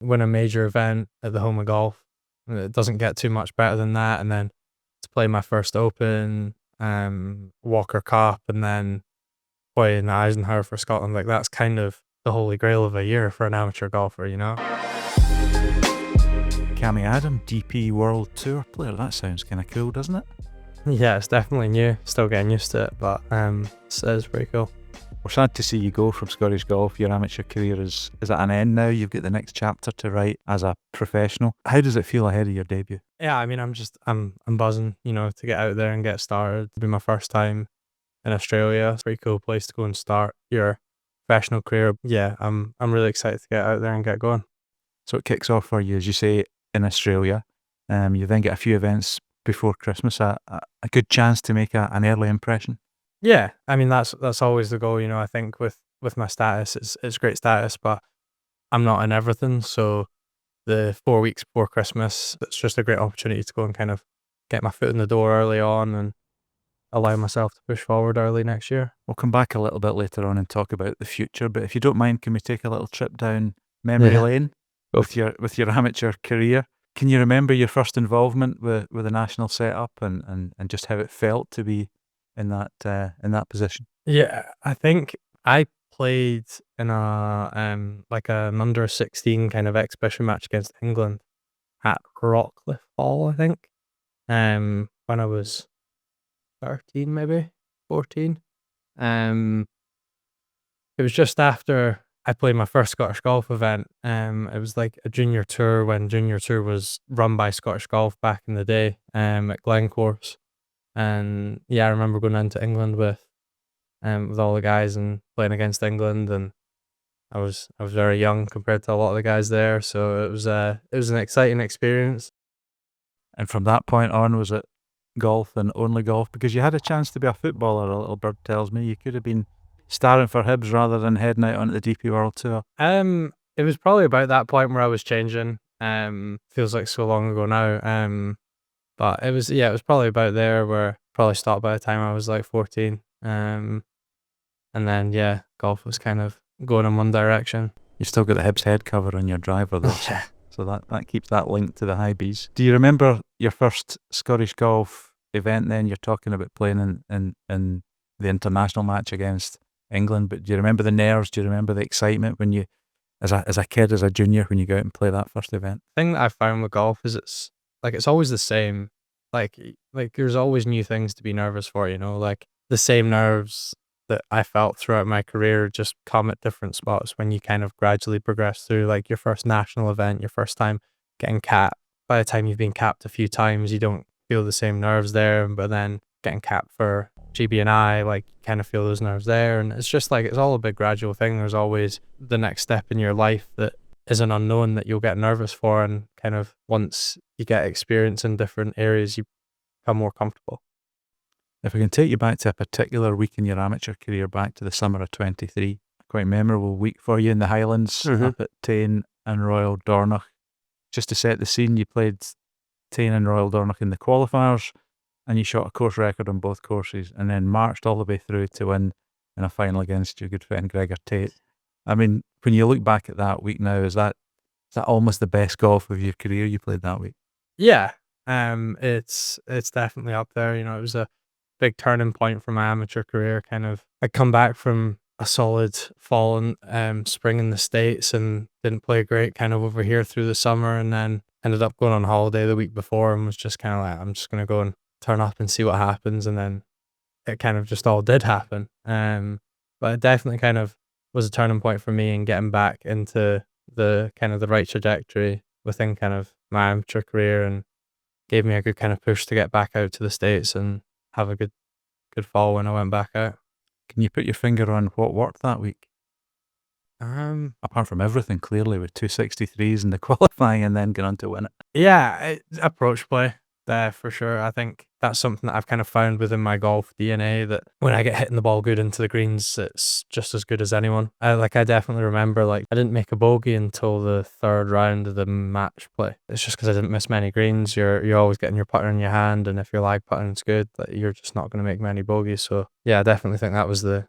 win a major event at the home of golf. It doesn't get too much better than that. And then to play my first Open, Walker Cup, and then play in the Eisenhower for Scotland, like that's kind of the holy grail of a year for an amateur golfer, you know? Cammy Adam, DP World Tour player. That sounds kind of cool, doesn't it? Yeah, it's definitely new. Still getting used to it, but it's pretty cool. We're sad to see you go from Scottish golf. Your amateur career is at an end now. You've got the next chapter to write as a professional. How does it feel ahead of your debut? Yeah, I mean, I'm buzzing, you know, to get out there and get started. It'll be my first time in Australia. It's a pretty cool place to go and start your professional career. Yeah, I'm really excited to get out there and get going. So it kicks off for you, as you say, in Australia. You then get a few events before Christmas. A good chance to make an early impression. Yeah, I mean that's always the goal, you know. I think with my status, it's great status, but I'm not in everything. So the 4 weeks before Christmas, it's just a great opportunity to go and kind of get my foot in the door early on and allow myself to push forward early next year. We'll come back a little bit later on and talk about the future, but if you don't mind, can we take a little trip down memory lane with your amateur career? Can you remember your first involvement with the national setup and just how it felt to be in that position? Yeah, I think I played in like an under 16 kind of exhibition match against England at Rockcliffe Hall, I think. When I was 13, maybe 14. It was just after I played my first Scottish golf event. It was like a junior tour when junior tour was run by Scottish Golf back in the day. At Glencourse. And yeah, I remember going into England with all the guys and playing against England, and I was very young compared to a lot of the guys there, so it was an exciting experience. And from that point on, was it golf and only golf? Because you had a chance to be a footballer, a little bird tells me. You could have been starring for Hibs rather than heading out onto the DP World Tour. It was probably about that point where I was changing. Feels like so long ago now. But it was probably about there where probably stopped by the time I was like 14. And then, yeah, golf was kind of going in one direction. You still got the Hibs head cover on your driver though. So that keeps that link to the high Bs. Do you remember your first Scottish golf event then? You're talking about playing in the international match against England, but do you remember the nerves? Do you remember the excitement when you, as a kid, as a junior, when you go out and play that first event? The thing that I found with golf is it's always the same. Like there's always new things to be nervous for, you know, like the same nerves that I felt throughout my career just come at different spots when you kind of gradually progress through like your first national event, your first time getting capped. By the time you've been capped a few times, you don't feel the same nerves there, but then getting capped for GB&I, like you kind of feel those nerves there. And it's just like, it's all a big gradual thing. There's always the next step in your life that is an unknown that you'll get nervous for, and kind of once you get experience in different areas, you become more comfortable. If I can take you back to a particular week in your amateur career, back to the summer of 23, quite memorable week for you in the Highlands, up at Tain and Royal Dornoch. Just to set the scene, you played Tain and Royal Dornoch in the qualifiers, and you shot a course record on both courses, and then marched all the way through to win in a final against your good friend Gregor Tate. I mean, when you look back at that week now, is that almost the best golf of your career you played that week? Yeah, it's definitely up there. You know, it was a big turning point for my amateur career. Kind of, I come back from a solid fall and spring in the States and didn't play great kind of over here through the summer, and then ended up going on holiday the week before and was just kind of like, I'm just going to go and turn up and see what happens. And then it kind of just all did happen. But it definitely kind of was a turning point for me in getting back into the kind of the right trajectory within kind of my amateur career, and gave me a good kind of push to get back out to the States and have a good fall when I went back out. Can you put your finger on what worked that week? Apart from everything, clearly, with 263s in the qualifying and then going on to win it. Yeah, approach play there for sure. I think that's something that I've kind of found within my golf DNA, that when I get hitting the ball good into the greens, it's just as good as anyone. I definitely remember, like, I didn't make a bogey until the third round of the match play. It's just because I didn't miss many greens. You're always getting your putter in your hand, and if your lag putting's good, like, you're just not going to make many bogeys. So yeah, I definitely think that was the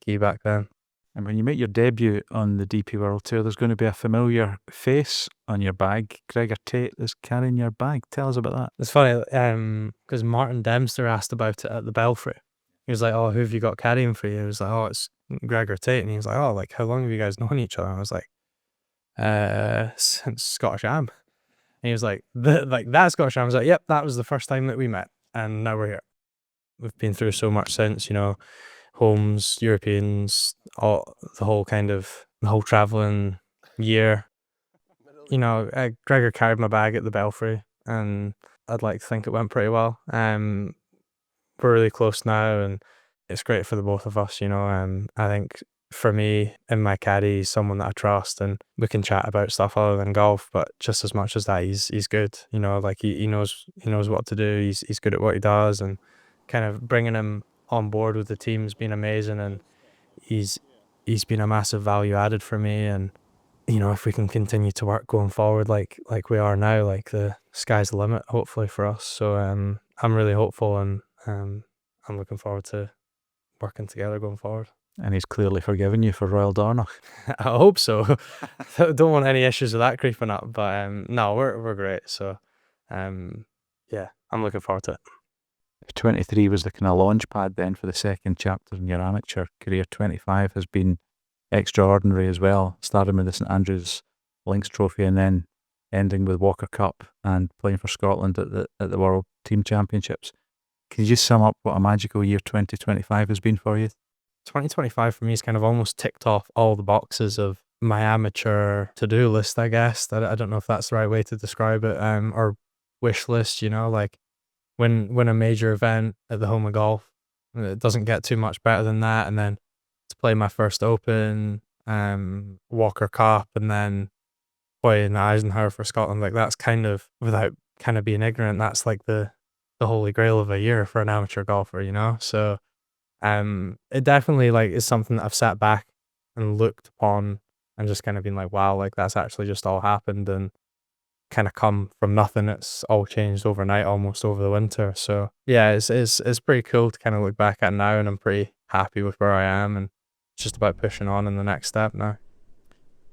key back then. And when you make your debut on the DP World Tour, there's going to be a familiar face on your bag. Gregor Tate is carrying your bag. Tell us about that. It's funny, because Martin Dempster asked about it at the Belfry. He was like, "Oh, who have you got carrying for you?" He was like, "Oh, it's Gregor Tate." And he was like, "Oh, like, how long have you guys known each other?" And I was like, since Scottish Am. And he was like, that Scottish Am. I was like, "Yep, that was the first time that we met. And now we're here." We've been through so much since, homes, Europeans, the whole traveling year. Gregor carried my bag at the Belfry, and I'd like to think it went pretty well. We're really close now, and it's great for the both of us. I think for me, in my caddy, he's someone that I trust, and we can chat about stuff other than golf. But just as much as that, he's good. Like he knows what to do. He's good at what he does, and kind of bringing him on board with the team's been amazing, and he's been a massive value added for me. And if we can continue to work going forward like we are now, like the sky's the limit, hopefully, for us. So I'm really hopeful, and I'm looking forward to working together going forward. And he's clearly forgiven you for Royal Dornoch. I hope so. Don't want any issues with that creeping up, but no, we're great. So yeah, I'm looking forward to it. 23 was the kind of launch pad then for the second chapter in your amateur career. 25 has been extraordinary as well, starting with the St Andrews Links Trophy and then ending with Walker Cup and playing for Scotland at the World Team Championships. Can you just sum up what a magical year 2025 has been for you? 2025 for me is kind of almost ticked off all the boxes of my amateur to-do list, I guess. I don't know if that's the right way to describe it, or wish list, like win a major event at the Home of Golf. It doesn't get too much better than that. And then to play my first Open, Walker Cup, and then play in Eisenhower for Scotland, like that's kind of, without kind of being ignorant, that's like the holy grail of a year for an amateur golfer, So it definitely like is something that I've sat back and looked upon and just kind of been like, wow, like that's actually just all happened and kind of come from nothing. It's all changed overnight, almost over the winter. So yeah, it's pretty cool to kind of look back at now, and I'm pretty happy with where I am, and it's just about pushing on in the next step now.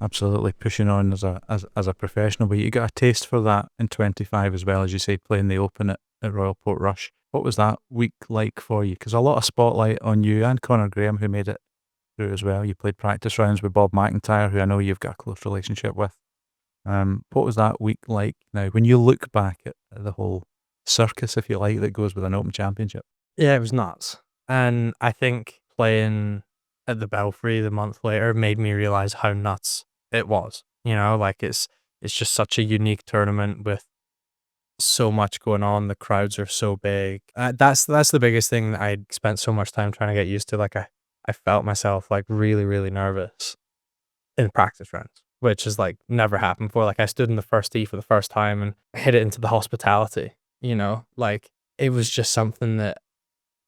Absolutely, pushing on as a professional. But you got a taste for that in 25 as well, as you say, playing the Open at Royal Portrush. What was that week like for you? Because a lot of spotlight on you and Conor Graham, who made it through as well. You played practice rounds with Bob McIntyre, who I know you've got a close relationship with. What was that week like now when you look back at the whole circus, if you like, that goes with an Open Championship? Yeah, it was nuts. And I think playing at the Belfry the month later made me realize how nuts it was. Like it's just such a unique tournament with so much going on. The crowds are so big. That's the biggest thing that I spent so much time trying to get used to. Like I felt myself like really, really nervous in practice rounds, which has like never happened before. Like I stood in the first tee for the first time and hit it into the hospitality, like it was just something that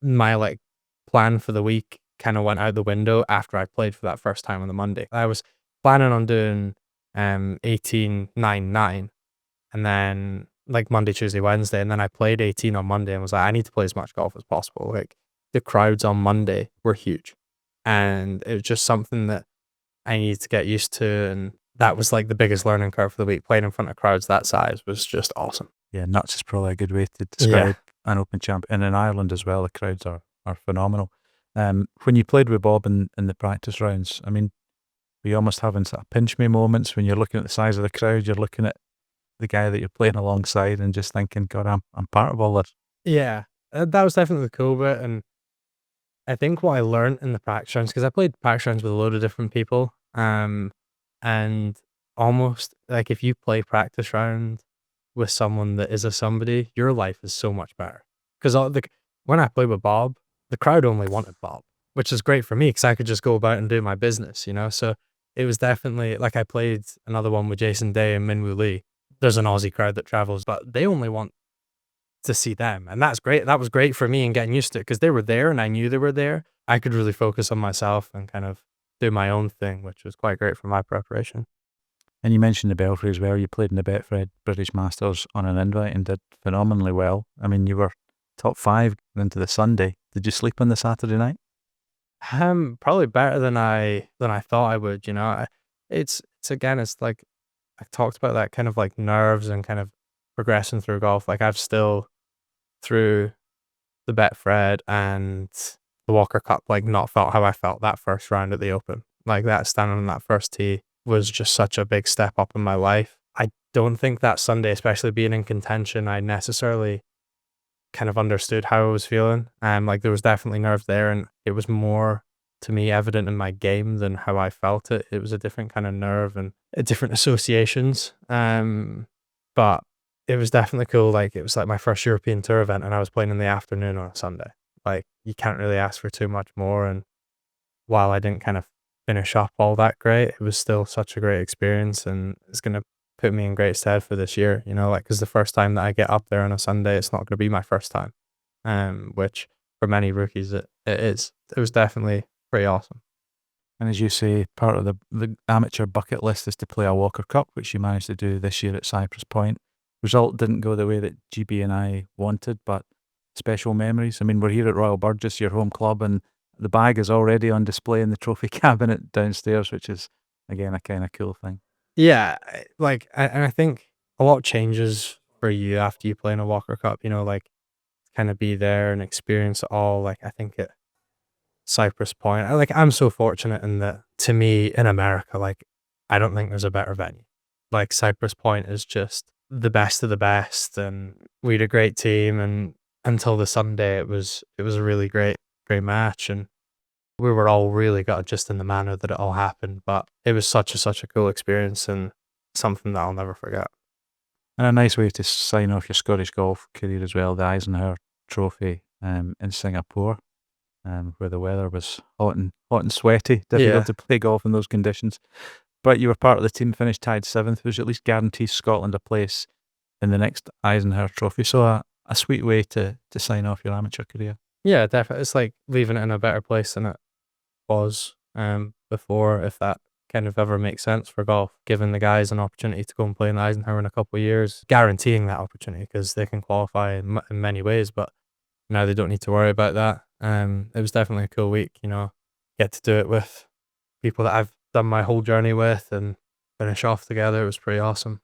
my like plan for the week kind of went out the window after I played for that first time on the Monday. I was planning on doing 18-9-9 and then like Monday, Tuesday, Wednesday, and then I played 18 on Monday and was like, I need to play as much golf as possible. Like the crowds on Monday were huge, and it was just something that I needed to get used to, and that was like the biggest learning curve for the week. Playing in front of crowds that size was just awesome. Yeah, nuts is probably a good way to describe an Open Champ. And in Ireland as well, the crowds are phenomenal. When you played with Bob in the practice rounds, I mean, were you almost having sort of pinch me moments when you're looking at the size of the crowd, you're looking at the guy that you're playing alongside and just thinking, God, I'm part of all this? Yeah, that was definitely the cool bit. And I think what I learned in the practice rounds, because I played practice rounds with a load of different people, and almost like if you play practice round with someone that is a somebody, your life is so much better. Because when I played with Bob, the crowd only wanted Bob, which is great for me because I could just go about and do my business, So it was definitely like I played another one with Jason Day and Minwoo Lee. There's an Aussie crowd that travels, but they only want to see them. And that's great. That was great for me and getting used to it because they were there and I knew they were there. I could really focus on myself and kind of do my own thing, which was quite great for my preparation. And you mentioned the Belfry as well. You played in the Betfred British Masters on an invite and did phenomenally well. I mean, you were top 5 into the Sunday. Did you sleep on the Saturday night? Probably better than I thought I would. It's again, it's like I talked about that kind of like nerves and kind of progressing through golf. Like I've still through the Betfred and the Walker Cup, like not felt how I felt that first round at the Open. Like that standing on that first tee was just such a big step up in my life. I don't think that Sunday, especially being in contention, I necessarily kind of understood how I was feeling. Like there was definitely nerves there, and it was more to me evident in my game than how I felt it. It was a different kind of nerve and different associations. But it was definitely cool. Like it was like my first European Tour event, and I was playing in the afternoon on a Sunday. Like you can't really ask for too much more. And while I didn't kind of finish up all that great, it was still such a great experience, and it's gonna put me in great stead for this year. Like because the first time that I get up there on a Sunday, it's not gonna be my first time. Which for many rookies it is. It was definitely pretty awesome. And as you say, part of the amateur bucket list is to play a Walker Cup, which you managed to do this year at Cypress Point. Result didn't go the way that GB&I wanted, but special memories. I mean, we're here at Royal Burgess, your home club, and the bag is already on display in the trophy cabinet downstairs, which is, again, a kind of cool thing. Yeah, and I think a lot changes for you after you play in a Walker Cup, like kind of be there and experience it all. Like I think at Cypress Point, I'm so fortunate in that to me in America, like I don't think there's a better venue. Like Cypress Point is just the best of the best, and we had a great team, and until the Sunday it was a really great match, and we were all really gutted just in the manner that it all happened, but it was such a cool experience and something that I'll never forget. And a nice way to sign off your Scottish golf career as well, the Eisenhower Trophy in Singapore, where the weather was hot and sweaty, difficult to play golf in those conditions. But you were part of the team, finished tied 7th, which at least guarantees Scotland a place in the next Eisenhower Trophy. So a sweet way to sign off your amateur career. Yeah, definitely. It's like leaving it in a better place than it was before, if that kind of ever makes sense for golf, giving the guys an opportunity to go and play in Eisenhower in a couple of years, guaranteeing that opportunity because they can qualify in many ways, but now they don't need to worry about that. It was definitely a cool week, get to do it with people that I've done my whole journey with and finish off together. It was pretty awesome.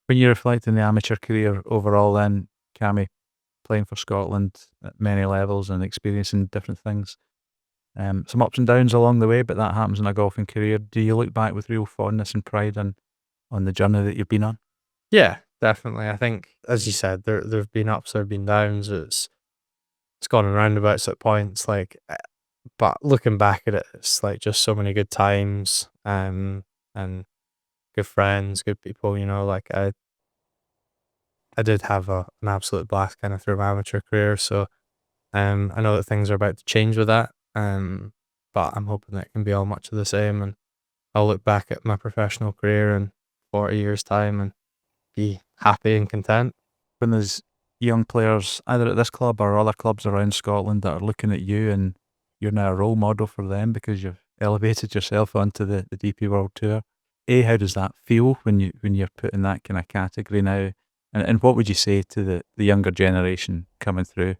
When you reflect on the amateur career overall then, Cammy, playing for Scotland at many levels and experiencing different things, some ups and downs along the way, but that happens in a golfing career. Do you look back with real fondness and pride on the journey that you've been on? Yeah, definitely. I think, as you said, there've been ups, there've been downs. It's gone in roundabouts at points, but looking back at it, it's like just so many good times, and good friends, good people. Like I did have an absolute blast kind of through my amateur career. So, I know that things are about to change with that. But I'm hoping that it can be all much of the same, and I'll look back at my professional career in 40 years' time and be happy and content. When there's young players, either at this club or other clubs around Scotland, that are looking at you and you're now a role model for them because you've elevated yourself onto the DP World Tour, how does that feel when you're put in that kind of category now? And what would you say to the younger generation coming through,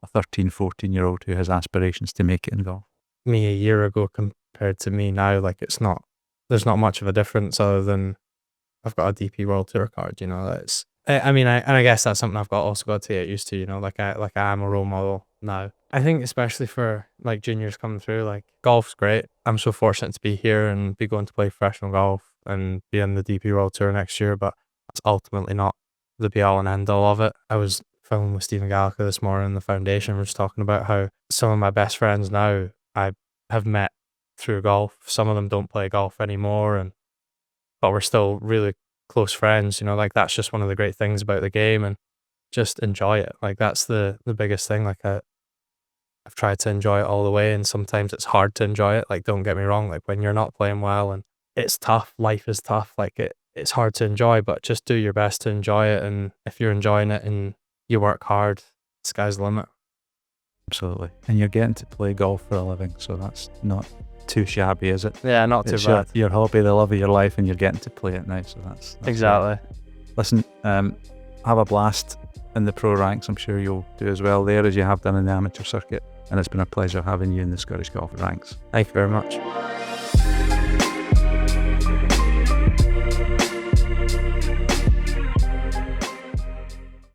a 13, 14-year-old who has aspirations to make it in golf? Me a year ago compared to me now, like there's not much of a difference other than I've got a DP World Tour card. I guess that's something I've also got to get used to. Like I am a role model now. I think especially for like juniors coming through, like golf's great. I'm so fortunate to be here and be going to play professional golf and be in the DP World Tour next year, but that's ultimately not the be all and end all of it. I was filming with Stephen Gallagher this morning in the foundation. We're just talking about how some of my best friends now I have met through golf. Some of them don't play golf anymore, but we're still really close friends. Like that's just one of the great things about the game, and just enjoy it. Like that's the biggest thing. Like I've tried to enjoy it all the way, and sometimes it's hard to enjoy it. Like don't get me wrong, like when you're not playing well and it's tough, life is tough, like it's hard to enjoy, but just do your best to enjoy it. And if you're enjoying it and you work hard, sky's the limit. Absolutely. And you're getting to play golf for a living, so that's not too shabby, is it? Yeah, not too bad. Your hobby, the love of your life, and you're getting to play it now, so that's exactly great. Listen, have a blast in the pro ranks. I'm sure you'll do as well there as you have done in the amateur circuit. and it's been a pleasure having you in the Scottish golf ranks. Thank you very much.